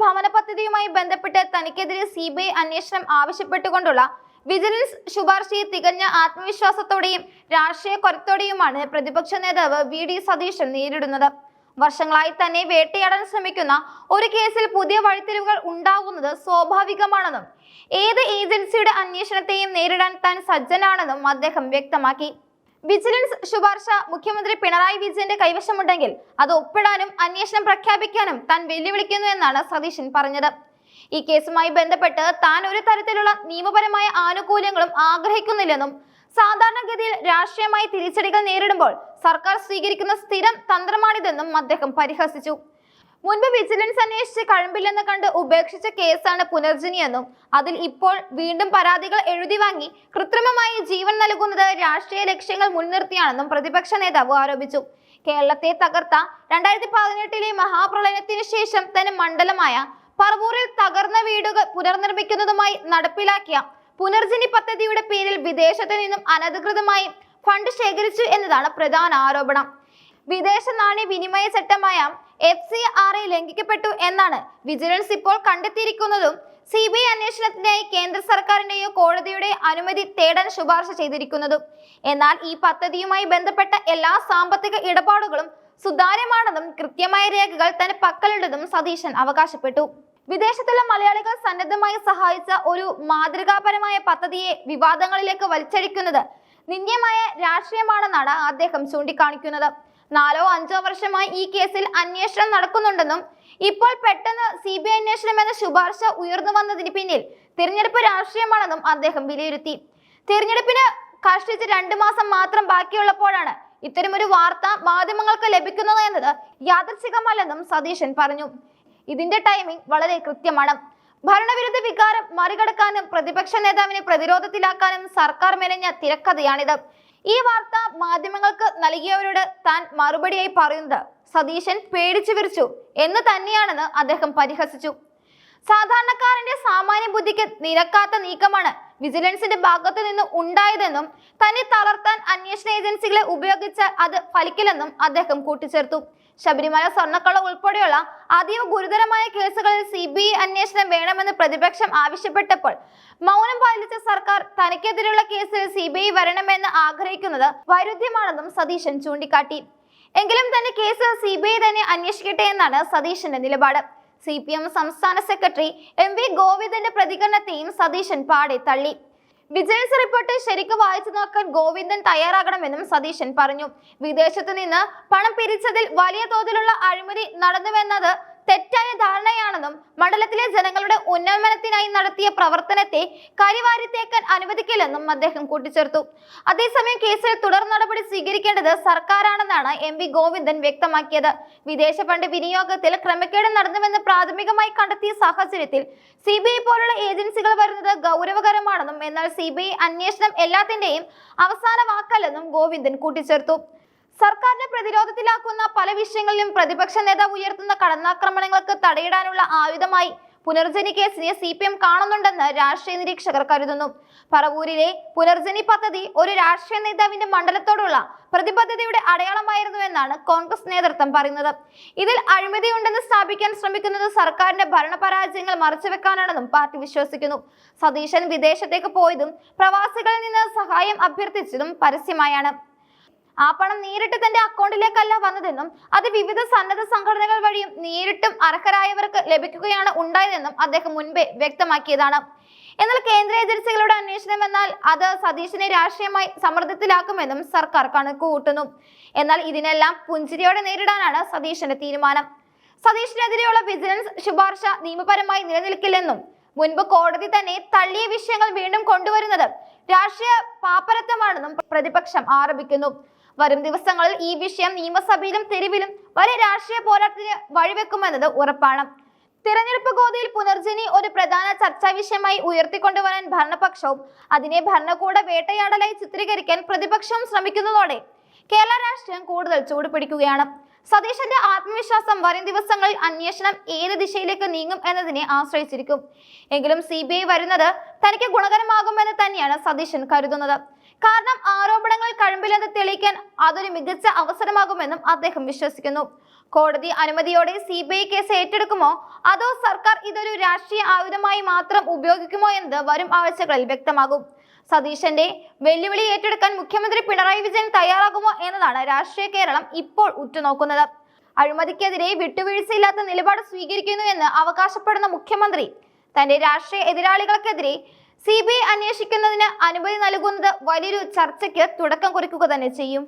ഭവന പദ്ധതിയുമായി ബന്ധപ്പെട്ട് തനിക്കെതിരെ CBI അന്വേഷണം ആവശ്യപ്പെട്ടുകൊണ്ടുള്ള വിജിലൻസ് ശുപാർശയെ തികഞ്ഞ ആത്മവിശ്വാസത്തോടെയും രാഷ്ട്രീയ കരുത്തോടെയുമാണ് പ്രതിപക്ഷ നേതാവ് VD സതീശൻ നേരിടുന്നത്. വർഷങ്ങളായി തന്നെ വേട്ടയാടാൻ ശ്രമിക്കുന്ന ഒരു കേസിൽ പുതിയ വഴിത്തിരിവുകൾ ഉണ്ടാകുന്നത് സ്വാഭാവികമാണെന്നും ഏത് ഏജൻസിയുടെ അന്വേഷണത്തെയും നേരിടാൻ താൻ സജ്ജനാണെന്നും അദ്ദേഹം വ്യക്തമാക്കി. വിജിലൻസ് ശുപാർശ മുഖ്യമന്ത്രി പിണറായി വിജയന്റെ കൈവശമുണ്ടെങ്കിൽ അത് ഒപ്പിടാനും അന്വേഷണം പ്രഖ്യാപിക്കാനും താൻ വെല്ലുവിളിക്കുന്നു എന്നാണ് സതീശൻ പറഞ്ഞത്. ഈ കേസുമായി ബന്ധപ്പെട്ട് താൻ ഒരു തരത്തിലുള്ള നിയമപരമായ ആനുകൂല്യങ്ങളും ആഗ്രഹിക്കുന്നില്ലെന്നും സാധാരണഗതിയിൽ രാഷ്ട്രീയമായി തിരിച്ചടികൾ നേരിടുമ്പോൾ സർക്കാർ സ്വീകരിക്കുന്ന സ്ഥിരം തന്ത്രമാണിതെന്നും അദ്ദേഹം പരിഹസിച്ചു. മുൻപ് വിജിലൻസ് അന്വേഷിച്ച് കഴമ്പില്ലെന്ന് കണ്ട് ഉപേക്ഷിച്ച കേസാണ് പുനർജനിയെന്നും അതിൽ ഇപ്പോൾ വീണ്ടും പരാതികൾ എഴുതി വാങ്ങി കൃത്രിമമായി ജീവൻ നൽകുന്നത് രാഷ്ട്രീയ ലക്ഷ്യങ്ങൾ മുൻനിർത്തിയാണെന്നും പ്രതിപക്ഷ നേതാവ് ആരോപിച്ചു. കേരളത്തെ തകർത്ത 2018 മഹാപ്രളയത്തിന് ശേഷം തന്നെ മണ്ഡലമായ പറവൂരിൽ തകർന്ന വീടുകൾ പുനർനിർമ്മിക്കുന്നതുമായി നടപ്പിലാക്കിയ പുനർജനി പദ്ധതിയുടെ പേരിൽ വിദേശത്തു നിന്നും അനധികൃതമായി ഫണ്ട് ശേഖരിച്ചു എന്നതാണ് പ്രധാന ആരോപണം. വിദേശ നാണ്യ വിനിമയ ചട്ടമായ FCRA ലംഘിക്കപ്പെട്ടു എന്നാണ് വിജിലൻസ് ഇപ്പോൾ കണ്ടെത്തിയിരിക്കുന്നതും CBI അന്വേഷണത്തിനായി കേന്ദ്ര സർക്കാരിന്റെയോ കോടതിയുടെയോ അനുമതി തേടാൻ ശുപാർശ ചെയ്തിരിക്കുന്നതും. എന്നാൽ ഈ പദ്ധതിയുമായി ബന്ധപ്പെട്ട എല്ലാ സാമ്പത്തിക ഇടപാടുകളും സുതാര്യമാണെന്നും കൃത്യമായ രേഖകൾ തന്റെ പക്കലുണ്ടെന്നും സതീശൻ അവകാശപ്പെട്ടു. വിദേശത്തുള്ള മലയാളികൾ സന്നദ്ധമായി സഹായിച്ച ഒരു മാതൃകാപരമായ പദ്ധതിയെ വിവാദങ്ങളിലേക്ക് വലിച്ചഴിക്കുന്നത് നിന്ദ്യമായ രാഷ്ട്രീയമാണെന്നാണ് അദ്ദേഹം ചൂണ്ടിക്കാണിക്കുന്നത്. 4-5 വർഷമായി ഈ കേസിൽ അന്വേഷണം നടക്കുന്നുണ്ടെന്നും ഇപ്പോൾ പെട്ടെന്ന് CBI അന്വേഷണം എന്ന ശുപാർശ ഉയർന്നു വന്നതിന് പിന്നിൽ തിരഞ്ഞെടുപ്പ് രാഷ്ട്രീയമാണെന്നും അദ്ദേഹം വിലയിരുത്തി. തിരഞ്ഞെടുപ്പിന് കഷ്ടിച്ച് 2 മാസം മാത്രം ബാക്കിയുള്ളപ്പോഴാണ് ഇത്തരമൊരു വാർത്ത മാധ്യമങ്ങൾക്ക് ലഭിക്കുന്നത് എന്നത് യാദൃച്ഛികമല്ലെന്നും സതീശൻ പറഞ്ഞു. ഇതിന്റെ ടൈമിംഗ് വളരെ കൃത്യമാണ്. ഭരണവിരുദ്ധ വികാരം മറികടക്കാനും പ്രതിപക്ഷ നേതാവിനെ പ്രതിരോധത്തിലാക്കാനും സർക്കാർ മെനഞ്ഞ തിരക്കഥയാണിത്. ഈ വാർത്ത മാധ്യമങ്ങൾക്ക് നൽകിയവരോട് താൻ മറുപടിയായി പറയുന്നത് സതീശൻ പേടിച്ചു വിരിച്ചു എന്ന് തന്നെയാണെന്ന് അദ്ദേഹം പരിഹസിച്ചു. സാധാരണക്കാരന്റെ സാമാന്യ ബുദ്ധിക്ക് നിരക്കാത്ത നീക്കമാണ് വിജിലൻസിന്റെ ഭാഗത്തു നിന്ന് ഉണ്ടായതെന്നും തന്നെ തളർത്താൻ അന്വേഷണ ഏജൻസികളെ ഉപയോഗിച്ചാൽ അത് ഫലിക്കില്ലെന്നും അദ്ദേഹം കൂട്ടിച്ചേർത്തു. ശബരിമല സ്വർണ്ണക്കള്ള ഉൾപ്പെടെയുള്ള അതീവ ഗുരുതരമായ കേസുകളിൽ CBI അന്വേഷണം വേണമെന്ന് പ്രതിപക്ഷം ആവശ്യപ്പെട്ടപ്പോൾ മൗനം പാലിച്ച സർക്കാർ തനിക്കെതിരെയുള്ള കേസിൽ CBI വരണമെന്ന് ആഗ്രഹിക്കുന്നത് വൈരുദ്ധ്യമാണെന്നും സതീശൻ ചൂണ്ടിക്കാട്ടി. എങ്കിലും തന്നെ കേസിൽ CBI തന്നെ അന്വേഷിക്കട്ടെ എന്നാണ് സതീശന്റെ നിലപാട്. CPM സംസ്ഥാന സെക്രട്ടറി MV ഗോവിന്ദന്റെ പ്രതികരണത്തെയും സതീശൻ പാടെ തള്ളി. വിജിലൻസ് റിപ്പോർട്ട് ശരിക്കും വായിച്ചു നോക്കാൻ ഗോവിന്ദൻ തയ്യാറാകണമെന്നും സതീശൻ പറഞ്ഞു. വിദേശത്തു നിന്ന് പണം പിരിച്ചതിൽ വലിയ തോതിലുള്ള അഴിമതി നടന്നുവെന്നത് തെറ്റായ ധാരണയാണെന്നും മണ്ഡലത്തിലെ ജനങ്ങളുടെ ഉന്നമനത്തിനായി നടത്തിയ പ്രവർത്തനത്തെ കരിവാരിത്തേക്കാൻ അനുവദിക്കില്ലെന്നും അദ്ദേഹം കൂട്ടിച്ചേർത്തു. അതേസമയം കേസിൽ തുടർ നടപടി സ്വീകരിക്കേണ്ടത് സർക്കാരാണെന്നാണ് MV ഗോവിന്ദൻ വ്യക്തമാക്കിയത്. വിദേശ ഫണ്ട് വിനിയോഗത്തിൽ ക്രമക്കേട് നടന്നുവെന്ന് പ്രാഥമികമായി കണ്ടെത്തിയ സാഹചര്യത്തിൽ CBI പോലുള്ള ഏജൻസികൾ വരുന്നത് ഗൗരവകരമാണെന്നും എന്നാൽ CBI അന്വേഷണം എല്ലാത്തിന്റെയും അവസാന വാക്കല്ലെന്നും ഗോവിന്ദൻ കൂട്ടിച്ചേർത്തു. സർക്കാരിനെ പ്രതിരോധത്തിലാക്കുന്ന പല വിഷയങ്ങളിലും പ്രതിപക്ഷ നേതാവ് ഉയർത്തുന്ന കടന്നാക്രമണങ്ങൾക്ക് തടയിടാനുള്ള ആയുധമായി പുനർജനി കേസിനെ CPM കാണുന്നുണ്ടെന്ന് രാഷ്ട്രീയ നിരീക്ഷകർ കരുതുന്നു. പറവൂരിലെ പുനർജനി പദ്ധതി ഒരു രാഷ്ട്രീയ നേതാവിന്റെ മണ്ഡലത്തോടുള്ള പ്രതിബദ്ധതയുടെ അടയാളമായിരുന്നു എന്നാണ് കോൺഗ്രസ് നേതൃത്വം പറയുന്നത്. ഇതിൽ അഴിമതിയുണ്ടെന്ന് സ്ഥാപിക്കാൻ ശ്രമിക്കുന്നത് സർക്കാരിന്റെ ഭരണപരാജയങ്ങൾ മറച്ചുവെക്കാനാണെന്നും പാർട്ടി വിശ്വസിക്കുന്നു. സതീശൻ വിദേശത്തേക്ക് പോയതും പ്രവാസികളിൽ നിന്ന് സഹായം അഭ്യർത്ഥിച്ചതും പരസ്യമായാണ്. ആ പണം നേരിട്ട് തന്റെ അക്കൗണ്ടിലേക്കല്ല വന്നതെന്നും അത് വിവിധ സന്നദ്ധ സംഘടനകൾ വഴിയും നേരിട്ടും അർഹരായവർക്ക് ലഭിക്കുകയാണ് ഉണ്ടായതെന്നും അദ്ദേഹം മുൻപേ വ്യക്തമാക്കിയതാണ്. എന്നാൽ കേന്ദ്ര ഏജൻസികളുടെ അന്വേഷണം എന്നാൽ അത് സതീശനെ രാഷ്ട്രീയമായി സമ്മർദ്ദത്തിലാക്കുമെന്നും സർക്കാർ കണക്കുകൂട്ടുന്നു. എന്നാൽ ഇതിനെല്ലാം പുഞ്ചിരിയോടെ നേരിടാനാണ് സതീശന്റെ തീരുമാനം. സതീശനെതിരെയുള്ള വിജിലൻസ് ശുപാർശ നിയമപരമായി നിലനിൽക്കില്ലെന്നും മുൻപ് കോടതി തന്നെ തള്ളിയ വിഷയങ്ങൾ വീണ്ടും കൊണ്ടുവരുന്നത് രാഷ്ട്രീയ പാപ്പരത്വമാണെന്നും പ്രതിപക്ഷം ആരോപിക്കുന്നു. വരും ദിവസങ്ങളിൽ ഈ വിഷയം നിയമസഭയിലും തെരുവിലും വലിയ രാഷ്ട്രീയ പോരാട്ടത്തിന് വഴിവെക്കുമെന്നത് ഉറപ്പാണ്. തിരഞ്ഞെടുപ്പ് ഗോതയിൽ പുനർജനി ഒരു പ്രധാന ചർച്ചാ വിഷയമായി ഉയർത്തിക്കൊണ്ടുവരാൻ ഭരണപക്ഷവും അതിനെ ഭരണകൂട വേട്ടയാടലായി ചിത്രീകരിക്കാൻ പ്രതിപക്ഷവും ശ്രമിക്കുന്നതോടെ കേരള രാഷ്ട്രീയം കൂടുതൽ ചൂടുപിടിക്കുകയാണ്. സതീശന്റെ ആത്മവിശ്വാസം വരും ദിവസങ്ങളിൽ അന്വേഷണം ഏത് ദിശയിലേക്ക് നീങ്ങും എന്നതിനെ ആശ്രയിച്ചിരിക്കും. എങ്കിലും CBI വരുന്നത് തനിക്ക് ഗുണകരമാകുമെന്ന് തന്നെയാണ് സതീശൻ കരുതുന്നത്. കാരണം ആരോപണങ്ങൾ കഴമ്പില്ലെന്ന് തെളിയിക്കാൻ അതൊരു മികച്ച അവസരമാകുമെന്നും അദ്ദേഹം വിശ്വസിക്കുന്നു. കോടതി അനുമതിയോടെ CBI കേസ് ഏറ്റെടുക്കുമോ അതോ സർക്കാർ ഇതൊരു രാഷ്ട്രീയ ആയുധമായി മാത്രം ഉപയോഗിക്കുമോ എന്നത് വരും ആഴ്ചകളിൽ വ്യക്തമാകും. സതീശന്റെ വെല്ലുവിളി ഏറ്റെടുക്കാൻ മുഖ്യമന്ത്രി പിണറായി വിജയൻ തയ്യാറാകുമോ എന്നതാണ് രാഷ്ട്രീയ കേരളം ഇപ്പോൾ ഉറ്റുനോക്കുന്നത്. അഴിമതിക്കെതിരെ വിട്ടുവീഴ്ചയില്ലാത്ത നിലപാട് സ്വീകരിക്കുന്നുവെന്ന് അവകാശപ്പെടുന്ന മുഖ്യമന്ത്രി തന്റെ രാഷ്ട്രീയ എതിരാളികൾക്കെതിരെ CBI അന്വേഷിക്കുന്നതിന് അനുമതി നൽകുന്നത് വലിയൊരു ചർച്ചയ്ക്ക് തുടക്കം കുറിക്കുക തന്നെ ചെയ്യും.